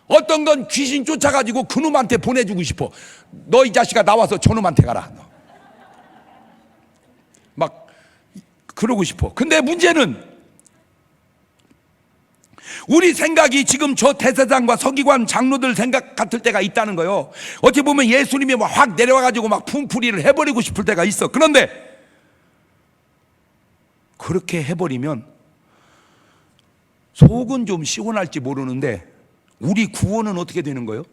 A: 어떤 건 귀신 쫓아가지고 그놈한테 보내주고 싶어. 너 이 자식아 나와서 저놈한테 가라. 막 그러고 싶어. 근데 문제는 우리 생각이 지금 저 대제사장과 서기관 장로들 생각 같을 때가 있다는 거예요. 어떻게 보면 예수님이 막 확 내려와가지고 막 품풀이를 해버리고 싶을 때가 있어. 그런데 그렇게 해버리면 속은 좀 시원할지 모르는데 우리 구원은 어떻게 되는 거예요?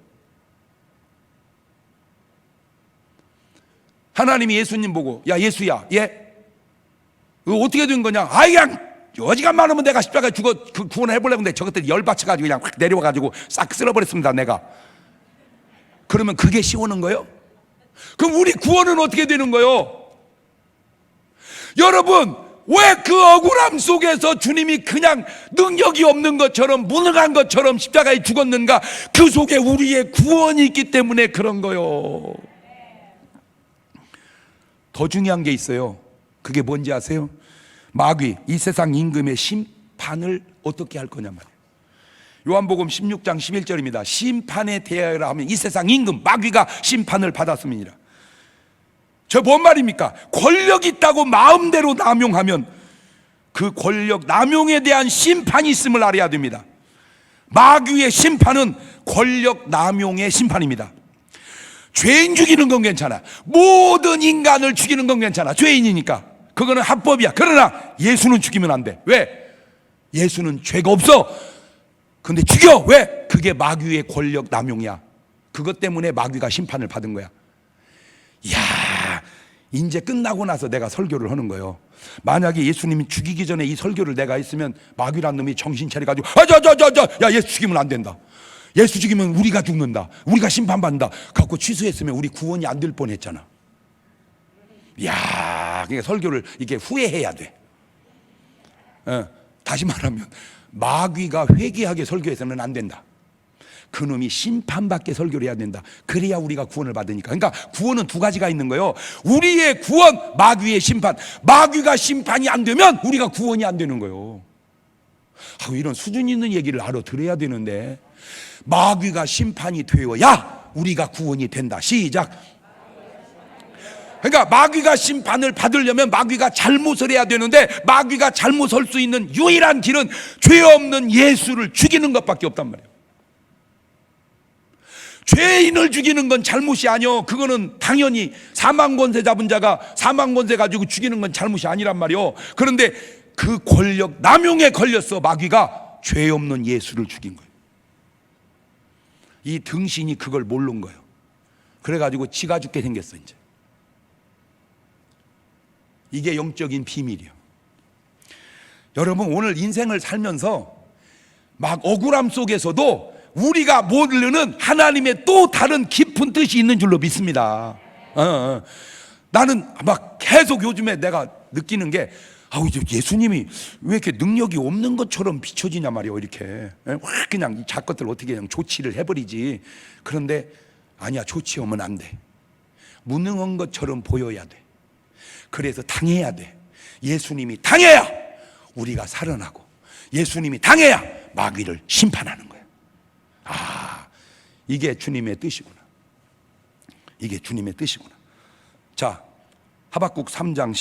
A: 하나님이 예수님 보고 야 예수야, 이거 어떻게 된 거냐? 그냥 여지간 많으면 내가 십자가에 죽어 구원해보려고 했는데 저것들이 열받쳐가지고 그냥 확 내려와가지고 싹 쓸어버렸습니다 내가. 그러면 그게 시원한 거예요? 그럼 우리 구원은 어떻게 되는 거예요? 여러분 왜 그 억울함 속에서 주님이 그냥 능력이 없는 것처럼 무능한 것처럼 십자가에 죽었는가? 그 속에 우리의 구원이 있기 때문에 그런 거예요. 더 중요한 게 있어요. 그게 뭔지 아세요? 마귀, 이 세상 임금의 심판을 어떻게 할 거냐 말이에요. 요한복음 16장 11절입니다. 심판에 대하여라 하면 이 세상 임금 마귀가 심판을 받았습니다. 저 뭔 말입니까? 권력 있다고 마음대로 남용하면 그 권력 남용에 대한 심판이 있음을 알아야 됩니다. 마귀의 심판은 권력 남용의 심판입니다. 죄인 죽이는 건 괜찮아. 모든 인간을 죽이는 건 괜찮아. 죄인이니까 그거는 합법이야. 그러나 예수는 죽이면 안 돼. 왜? 예수는 죄가 없어. 근데 죽여. 왜? 그게 마귀의 권력 남용이야. 그것 때문에 마귀가 심판을 받은 거야. 이야, 이제 끝나고 나서 내가 설교를 하는 거예요. 만약에 예수님이 죽이기 전에 이 설교를 내가 했으면 마귀란 놈이 정신 차려가지고 야 예수 죽이면 안 된다. 예수 죽이면 우리가 죽는다. 우리가 심판받는다. 갖고 취소했으면 우리 구원이 안 될 뻔했잖아. 이야, 그러니까 설교를 이게 후회해야 돼. 다시 말하면 마귀가 회개하게 설교해서는 안 된다. 그놈이 심판받게 설교를 해야 된다. 그래야 우리가 구원을 받으니까. 그러니까 구원은 두 가지가 있는 거예요. 우리의 구원, 마귀의 심판. 마귀가 심판이 안 되면 우리가 구원이 안 되는 거예요. 이런 수준 있는 얘기를 알아들어야 되는데 마귀가 심판이 되어야 우리가 구원이 된다. 시작. 그러니까 마귀가 심판을 받으려면 마귀가 잘못을 해야 되는데, 마귀가 잘못할 수 있는 유일한 길은 죄 없는 예수를 죽이는 것밖에 없단 말이에요. 죄인을 죽이는 건 잘못이 아니요. 그거는 당연히 사망권세 잡은 자가 사망권세 가지고 죽이는 건 잘못이 아니란 말이요. 그런데 그 권력 남용에 걸렸어. 마귀가 죄 없는 예수를 죽인 거예요. 이 등신이 그걸 모른 거예요. 그래가지고 지가 죽게 생겼어. 이제 이게 영적인 비밀이에요. 여러분, 오늘 인생을 살면서 막 억울함 속에서도 우리가 모르는 하나님의 또 다른 깊은 뜻이 있는 줄로 믿습니다. 나는 막 계속 요즘에 내가 느끼는 게, 예수님이 왜 이렇게 능력이 없는 것처럼 비춰지냐 말이에요. 이렇게 확 그냥 이 작것들 어떻게 그냥 조치를 해버리지. 그런데 아니야, 조치하면 안 돼. 무능한 것처럼 보여야 돼. 그래서 당해야 돼. 예수님이 당해야 우리가 살아나고, 예수님이 당해야 마귀를 심판하는 거야. 이게 주님의 뜻이구나. 이게 주님의 뜻이구나. 자, 하박국 3장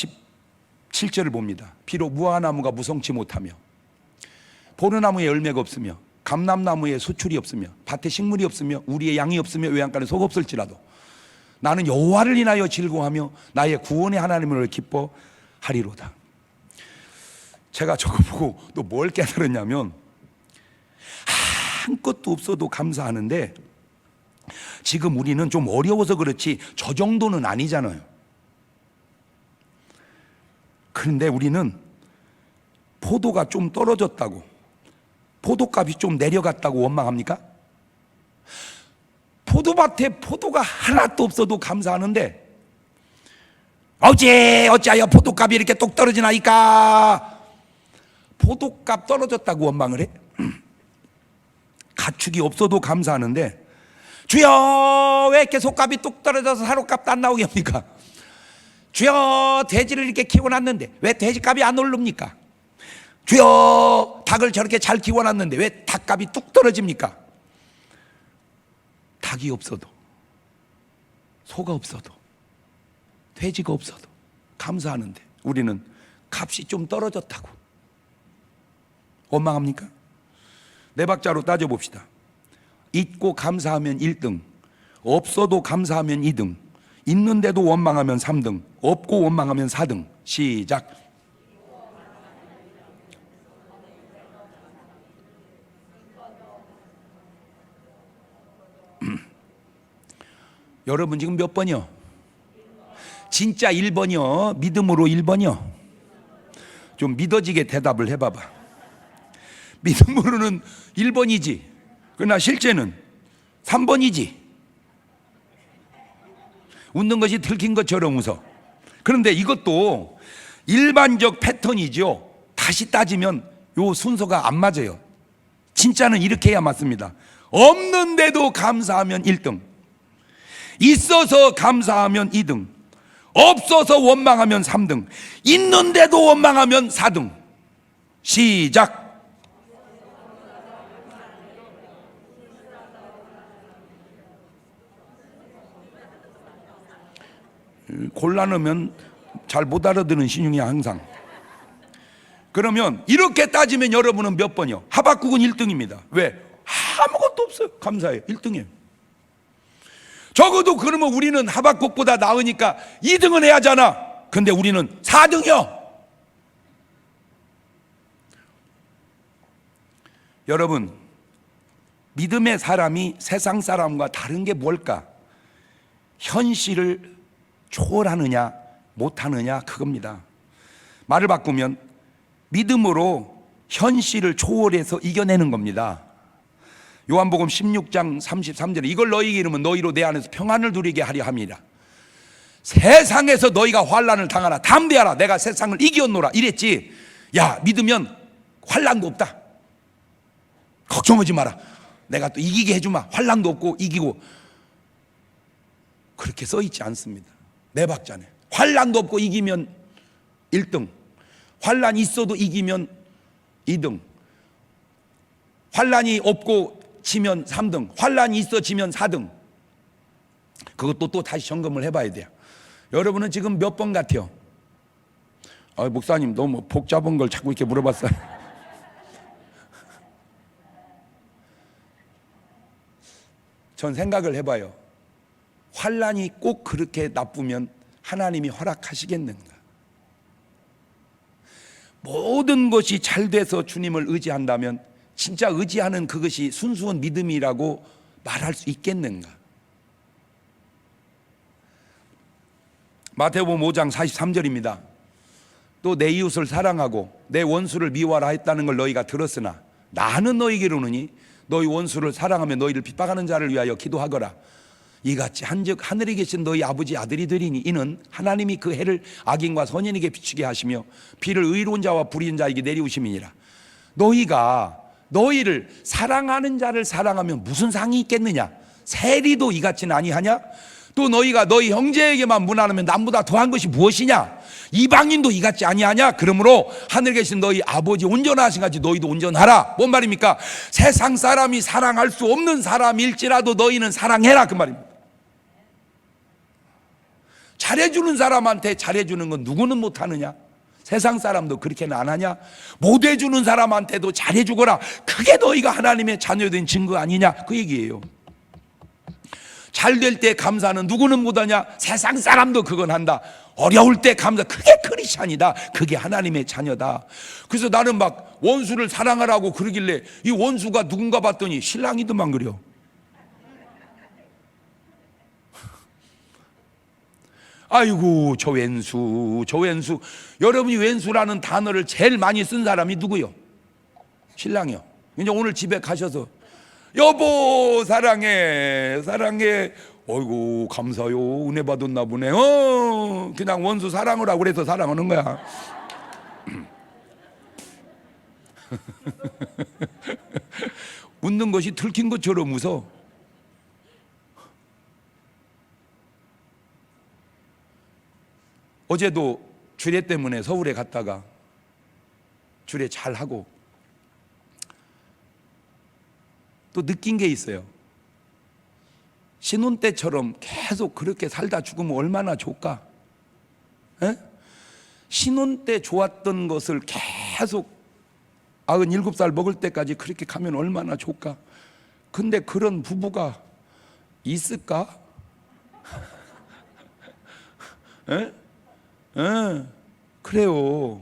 A: 17절을 봅니다. 비록 무화과나무가 무성치 못하며 포도나무에 열매가 없으며 감람나무에 소출이 없으며 밭에 식물이 없으며 우리의 양이 없으며 외양간에 소가 없을지라도 나는 여호와를 인하여 즐거워하며 나의 구원의 하나님을 기뻐하리로다. 제가 저거 보고 또 뭘 깨달았냐면, 한 것도 없어도 감사하는데 지금 우리는 좀 어려워서 그렇지 저 정도는 아니잖아요. 그런데 우리는 포도가 좀 떨어졌다고, 포도값이 좀 내려갔다고 원망합니까? 포도밭에 포도가 하나도 없어도 감사하는데 어찌하여 포도값이 이렇게 똑 떨어지나이까? 포도값 떨어졌다고 원망을 해? 가축이 없어도 감사하는데, 주여 왜 이렇게 소값이 뚝 떨어져서 사료값도 안 나오게 합니까? 주여 돼지를 이렇게 키워놨는데 왜 돼지값이 안 오릅니까? 주여 닭을 저렇게 잘 키워놨는데 왜 닭값이 뚝 떨어집니까? 닭이 없어도, 소가 없어도, 돼지가 없어도 감사하는데 우리는 값이 좀 떨어졌다고 원망합니까? 네 박자로 따져봅시다. 있고 감사하면 1등, 없어도 감사하면 2등, 있는데도 원망하면 3등, 없고 원망하면 4등. 시작. 여러분 지금 몇 번이요? 진짜 1번이요? 믿음으로 1번이요? 좀 믿어지게 대답을 해봐봐. 믿음으로는 1번이지, 그러나 실제는 3번이지. 웃는 것이 들킨 것처럼 웃어. 그런데 이것도 일반적 패턴이죠. 다시 따지면 요 순서가 안 맞아요. 진짜는 이렇게 해야 맞습니다. 없는데도 감사하면 1등, 있어서 감사하면 2등, 없어서 원망하면 3등, 있는데도 원망하면 4등. 시작. 곤란하면 잘 못 알아듣는 신용이야 항상. 그러면 이렇게 따지면 여러분은 몇 번이요? 하박국은 1등입니다. 왜? 아무것도 없어요. 감사해요. 1등이에요. 적어도 그러면 우리는 하박국보다 나으니까 2등은 해야 하잖아. 근데 우리는 4등이요. 여러분, 믿음의 사람이 세상 사람과 다른 게 뭘까? 현실을 초월하느냐 못하느냐 그겁니다. 말을 바꾸면 믿음으로 현실을 초월해서 이겨내는 겁니다. 요한복음 16장 33절에 이걸 너희에게 이르면 너희로 내 안에서 평안을 누리게 하려 함이라. 세상에서 너희가 환난을 당하나 담대하라, 내가 세상을 이겼노라 이랬지. 야, 믿으면 환난도 없다, 걱정하지 마라, 내가 또 이기게 해주마, 환난도 없고 이기고, 그렇게 써있지 않습니다. 네 박자네. 환난도 없고 이기면 1등, 환난이 있어도 이기면 2등, 환난이 없고 지면 3등, 환란이 있어 지면 4등. 그것도 또 다시 점검을 해봐야 돼요. 여러분은 지금 몇 번 같아요? 목사님 너무 복잡한 걸 자꾸 이렇게 물어봤어요. 전 생각을 해봐요. 환란이 꼭 그렇게 나쁘면 하나님이 허락하시겠는가? 모든 것이 잘 돼서 주님을 의지한다면 진짜 의지하는 그것이 순수한 믿음이라고 말할 수 있겠는가? 마태복음 5장 43절입니다. 또 내 이웃을 사랑하고 내 원수를 미워하라 했다는 걸 너희가 들었으나 나는 너희에게 이르노니 너희 원수를 사랑하며 너희를 핍박하는 자를 위하여 기도하거라. 이같이 한즉 하늘에 계신 너희 아버지 아들이 되리니 이는 하나님이 그 해를 악인과 선인에게 비추게 하시며 비를 의로운 자와 불의한 자에게 내리우심이니라. 너희가 너희를 사랑하는 자를 사랑하면 무슨 상이 있겠느냐? 세리도 이같이는 아니하냐? 또 너희가 너희 형제에게만 무난하면 남보다 더한 것이 무엇이냐? 이방인도 이같이 아니하냐? 그러므로 하늘에 계신 너희 아버지 온전하신 같이 너희도 온전하라. 뭔 말입니까? 세상 사람이 사랑할 수 없는 사람일지라도 너희는 사랑해라, 그 말입니다. 잘해주는 사람한테 잘해주는 건 누구는 못하느냐? 세상 사람도 그렇게는 안 하냐? 못해주는 사람한테도 잘해주거라. 그게 너희가 하나님의 자녀된 증거 아니냐? 그 얘기예요. 잘 될 때 감사는 누구는 못하냐? 세상 사람도 그건 한다. 어려울 때 감사, 그게 크리스찬이다. 그게 하나님의 자녀다. 그래서 나는 막 원수를 사랑하라고 그러길래 이 원수가 누군가 봤더니 신랑이더만 그려. 아이고 저 왼수, 저 왼수. 여러분이 왼수라는 단어를 제일 많이 쓴 사람이 누구요? 신랑이요. 이제 오늘 집에 가셔서 여보 사랑해 사랑해. 어이구 감사요, 은혜 받았나 보네. 그냥 원수 사랑을 하고 그래서 사랑하는 거야. 웃는 것이 들킨 것처럼 웃어. 어제도 주례 때문에 서울에 갔다가 주례 잘하고 또 느낀 게 있어요. 신혼 때처럼 계속 그렇게 살다 죽으면 얼마나 좋을까? 에? 신혼 때 좋았던 것을 계속 97살 먹을 때까지 그렇게 가면 얼마나 좋을까? 근데 그런 부부가 있을까? 에? 그래요.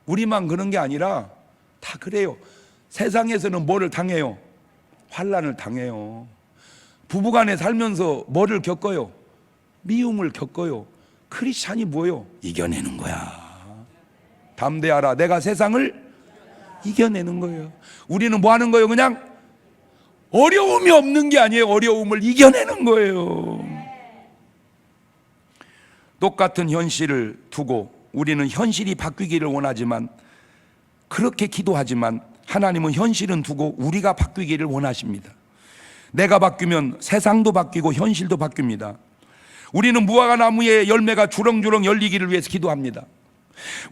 A: 우리만 그런 게 아니라 다 그래요. 세상에서는 뭐를 당해요? 환난을 당해요. 부부간에 살면서 뭐를 겪어요? 미움을 겪어요. 크리스찬이 뭐예요? 이겨내는 거야. 담대하라, 내가 세상을 이겨내는 거예요. 우리는 뭐 하는 거예요? 그냥 어려움이 없는 게 아니에요. 어려움을 이겨내는 거예요. 똑같은 현실을 두고 우리는 현실이 바뀌기를 원하지만, 그렇게 기도하지만 하나님은 현실은 두고 우리가 바뀌기를 원하십니다. 내가 바뀌면 세상도 바뀌고 현실도 바뀝니다. 우리는 무화과 나무의 열매가 주렁주렁 열리기를 위해서 기도합니다.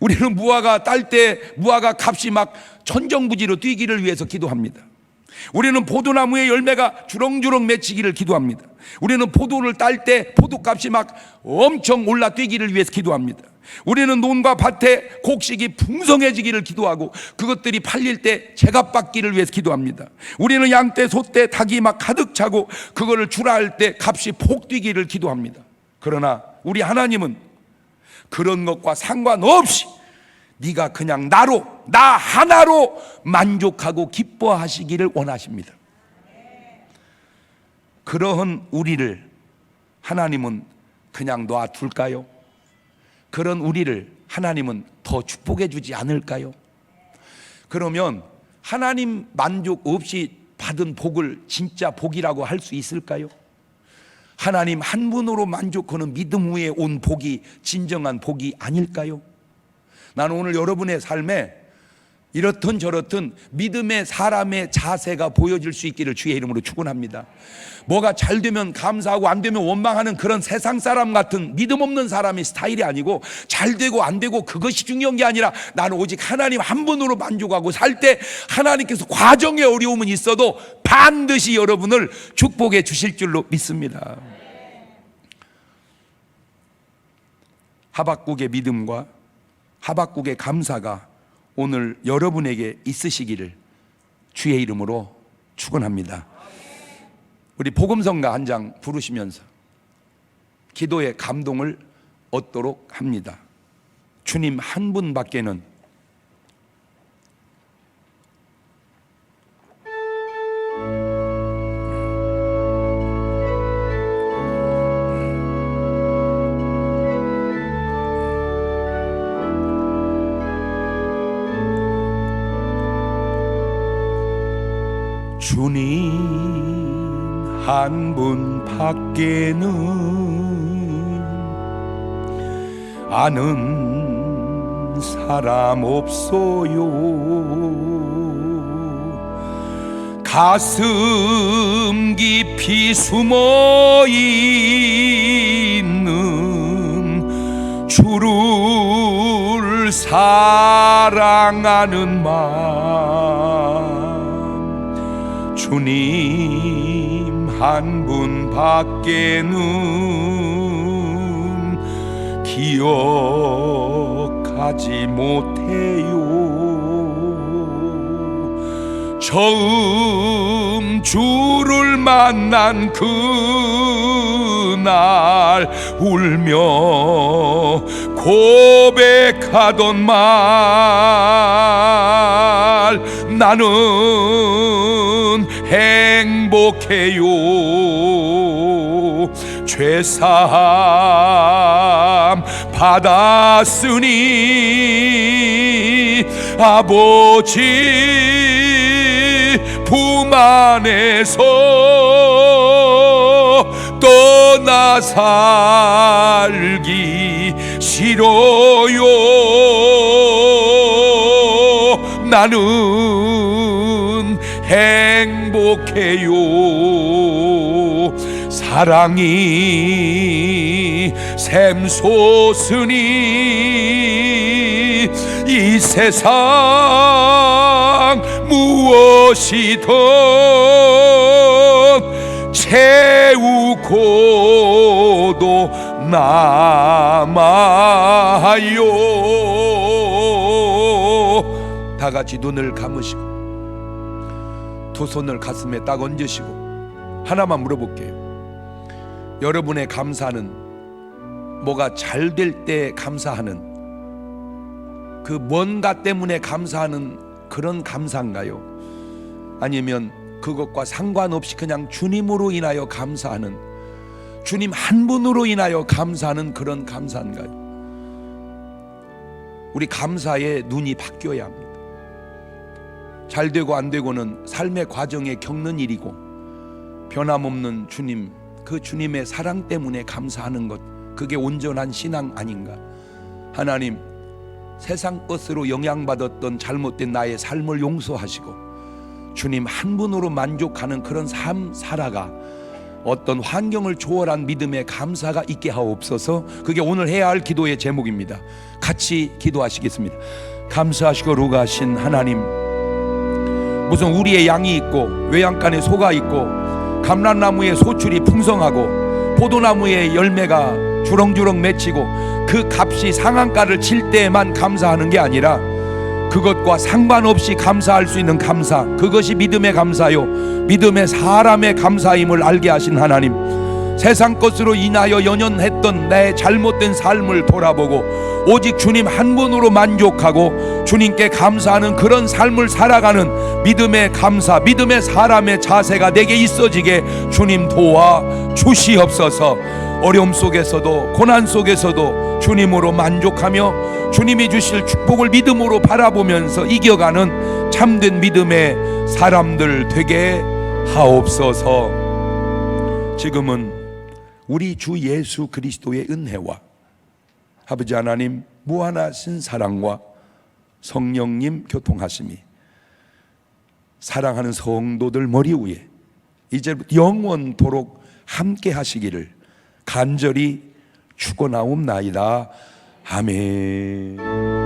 A: 우리는 무화과 딸 때 무화과 값이 막 천정부지로 뛰기를 위해서 기도합니다. 우리는 포도나무의 열매가 주렁주렁 맺히기를 기도합니다. 우리는 포도를 딸 때 포도값이 막 엄청 올라 뛰기를 위해서 기도합니다. 우리는 논과 밭에 곡식이 풍성해지기를 기도하고 그것들이 팔릴 때 제값 받기를 위해서 기도합니다. 우리는 양떼 소떼 닭이 막 가득 차고 그거를 출하할 때 값이 폭 뛰기를 기도합니다. 그러나 우리 하나님은 그런 것과 상관없이 네가 그냥 나로, 나 하나로 만족하고 기뻐하시기를 원하십니다. 그러한 우리를 하나님은 그냥 놔둘까요? 그런 우리를 하나님은 더 축복해 주지 않을까요? 그러면 하나님 만족 없이 받은 복을 진짜 복이라고 할 수 있을까요? 하나님 한 분으로 만족하는 믿음 후에 온 복이 진정한 복이 아닐까요? 나는 오늘 여러분의 삶에 이렇든 저렇든 믿음의 사람의 자세가 보여질 수 있기를 주의 이름으로 축원합니다. 뭐가 잘 되면 감사하고 안 되면 원망하는 그런 세상 사람 같은 믿음 없는 사람의 스타일이 아니고, 잘 되고 안 되고 그것이 중요한 게 아니라 나는 오직 하나님 한 분으로 만족하고 살 때 하나님께서 과정의 어려움은 있어도 반드시 여러분을 축복해 주실 줄로 믿습니다. 하박국의 믿음과 하박국의 감사가 오늘 여러분에게 있으시기를 주의 이름으로 축원합니다. 우리 복음성가 한 장 부르시면서 기도의 감동을 얻도록 합니다. 주님 한 분밖에는 주님 한 분 밖에는 아는 사람 없어요. 가슴 깊이 숨어 있는 주를 사랑하는 마음, 주님 한 분 밖에는 기억하지 못해요. 처음 주를 만난 그날 울며 고백하던 말, 나는 행복해요. 죄사함 받았으니 아버지 품 안에서 떠나 살기 싫어요. 나는 행복해요. 사랑이 샘솟으니 이 세상 무엇이든 채우고도 남아요. 다 같이 눈을 감으시고 두 손을 가슴에 딱 얹으시고 하나만 물어볼게요. 여러분의 감사는 뭐가 잘 될 때 감사하는 그 뭔가 때문에 감사하는 그런 감사인가요? 아니면 그것과 상관없이 그냥 주님으로 인하여 감사하는, 주님 한 분으로 인하여 감사하는 그런 감사인가요? 우리 감사의 눈이 바뀌어야 합니다. 잘 되고 안 되고는 삶의 과정에 겪는 일이고, 변함없는 주님, 그 주님의 사랑 때문에 감사하는 것, 그게 온전한 신앙 아닌가? 하나님, 세상 것으로 영향받았던 잘못된 나의 삶을 용서하시고 주님 한 분으로 만족하는 그런 삶 살아가 어떤 환경을 초월한 믿음의 감사가 있게 하옵소서. 그게 오늘 해야 할 기도의 제목입니다. 같이 기도하시겠습니다. 감사하시고 루가하신 하나님, 무슨 우리의 양이 있고 외양간에 소가 있고 감람나무에 소출이 풍성하고 포도나무에 열매가 주렁주렁 맺히고 그 값이 상한가를 칠 때에만 감사하는 게 아니라 그것과 상관없이 감사할 수 있는 감사, 그것이 믿음의 감사요 믿음의 사람의 감사임을 알게 하신 하나님, 세상 것으로 인하여 연연했던 내 잘못된 삶을 돌아보고 오직 주님 한 분으로 만족하고 주님께 감사하는 그런 삶을 살아가는 믿음의 감사, 믿음의 사람의 자세가 내게 있어지게 주님 도와 주시옵소서. 어려움 속에서도 고난 속에서도 주님으로 만족하며 주님이 주실 축복을 믿음으로 바라보면서 이겨가는 참된 믿음의 사람들 되게 하옵소서. 지금은 우리 주 예수 그리스도의 은혜와 아버지 하나님 무한하신 사랑과 성령님 교통하심이 사랑하는 성도들 머리 위에 이제부터 영원토록 함께 하시기를 간절히 축원하옵나이다. 아멘.